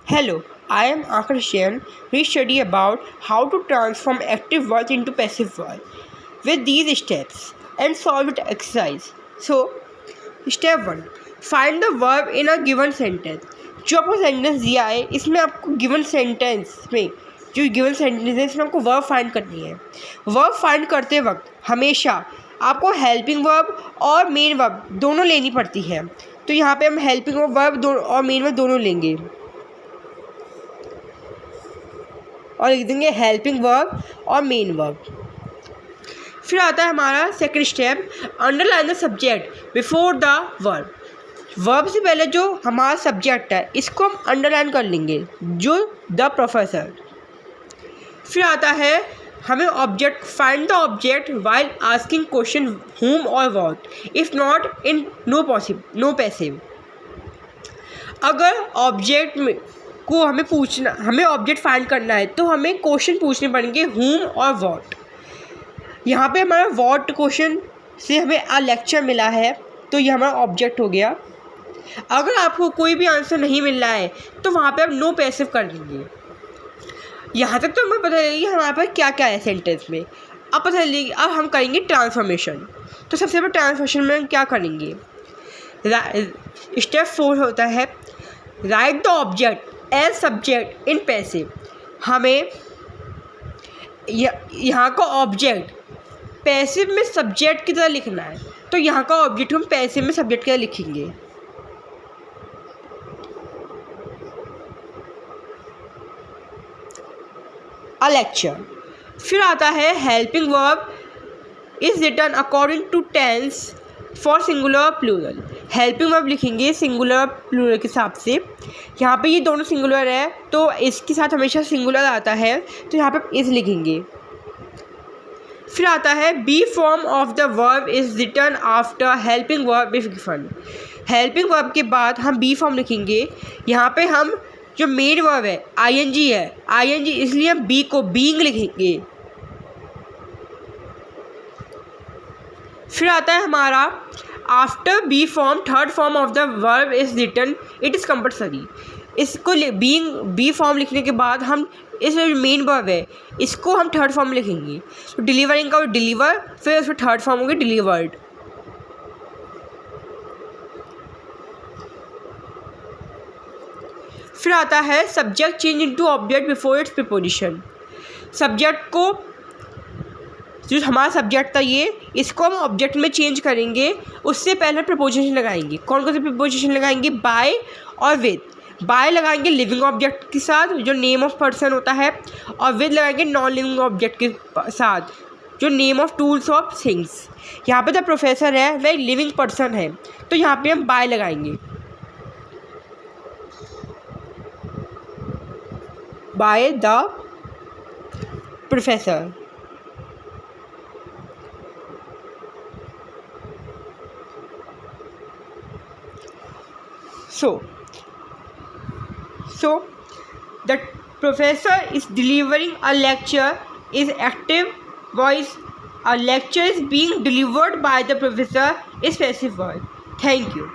Hello, I am Akarshan. We study about how to transform active verbs into passive verbs with these steps and solve it exercise. So, step 1. Find the verb in a given sentence. जो आपको sentence दिया है इसमें आपको given sentence में जो given sentence है इसमें आपको वर्ब फाइंड करनी है। वर्ब फाइंड करते वक्त हमेशा आपको हेल्पिंग वर्ब और मेन वर्ब दोनों लेनी पड़ती है। तो यहाँ पे हम हेल्पिंग वर्ब दोनों और मेन वर्ब दोनों लेंगे और लिख देंगे हेल्पिंग वर्ब और मेन वर्ब। फिर आता है हमारा second step, underline the subject before the verb. Verb से पहले जो हमारा सब्जेक्ट है इसको हम अंडरलाइन कर लेंगे, जो द प्रोफेसर। फिर आता है हमें object, find the object while asking question whom और what, if not in no passive. अगर ऑब्जेक्ट में को हमें ऑब्जेक्ट फाइंड करना है तो हमें क्वेश्चन पूछने पड़ेंगे whom और what। यहाँ पे हमारा what क्वेश्चन से हमें अ लेक्चर मिला है तो ये हमारा ऑब्जेक्ट हो गया। अगर आपको कोई भी आंसर नहीं मिल रहा है तो वहाँ पे आप नो पैसिव कर देंगे। यहाँ तक तो हमें पता चलेगी हमारे पास क्या क्या है सेंटेंस में। अब पता चलेगी, अब हम करेंगे ट्रांसफॉर्मेशन। तो सबसे पहले ट्रांसफॉर्मेशन में हम क्या करेंगे, स्टेप 4 होता है write the object as subject in passive. हमें यहाँ का ऑब्जेक्ट पैसिव में सब्जेक्ट की तरह लिखना है, तो यहाँ का ऑब्जेक्ट हम पैसिव में सब्जेक्ट की तरह लिखेंगे। A lecture. फिर आता है helping verb is written according to tense for singular plural. Helping verb लिखेंगे सिंगुलर प्लूरल के हिसाब से। यहाँ पे ये दोनों सिंगुलर है तो इसके साथ हमेशा सिंगुलर आता है, तो यहाँ पे इस लिखेंगे। फिर आता है be form of the verb is written after helping verb if given. Helping verb के बाद हम बी फॉर्म लिखेंगे। यहाँ पे हम जो मेन वर्ब है आईएनजी है, आईएनजी इसलिए हम बी को बीइंग लिखेंगे। फिर आता है हमारा after be form third form of the verb is written it is compulsory. इसको बी फॉर्म लिखने के बाद हम इस मेन वर्ब है इसको हम थर्ड फॉर्म लिखेंगे। तो डिलीवरिंग का डिलीवर, फिर उसमें थर्ड फॉर्म होगी डिलीवर्ड। फिर आता है subject change into object before it's preposition. Subject को, जो हमारा सब्जेक्ट था ये, इसको हम ऑब्जेक्ट में चेंज करेंगे, उससे पहले प्रीपोजिशन लगाएंगे। कौन कौन से प्रीपोजिशन लगाएंगे, बाय और विद। बाय लगाएंगे लिविंग ऑब्जेक्ट के साथ जो नेम ऑफ पर्सन होता है, और विद लगाएंगे नॉन लिविंग ऑब्जेक्ट के साथ जो name of tools of things. यहाँ पे द प्रोफेसर है वह लिविंग पर्सन है तो यहाँ पे हम बाय लगाएंगे, by the professor. So the professor is delivering a lecture is active voice. A lecture is being delivered by the professor is passive voice. Thank you.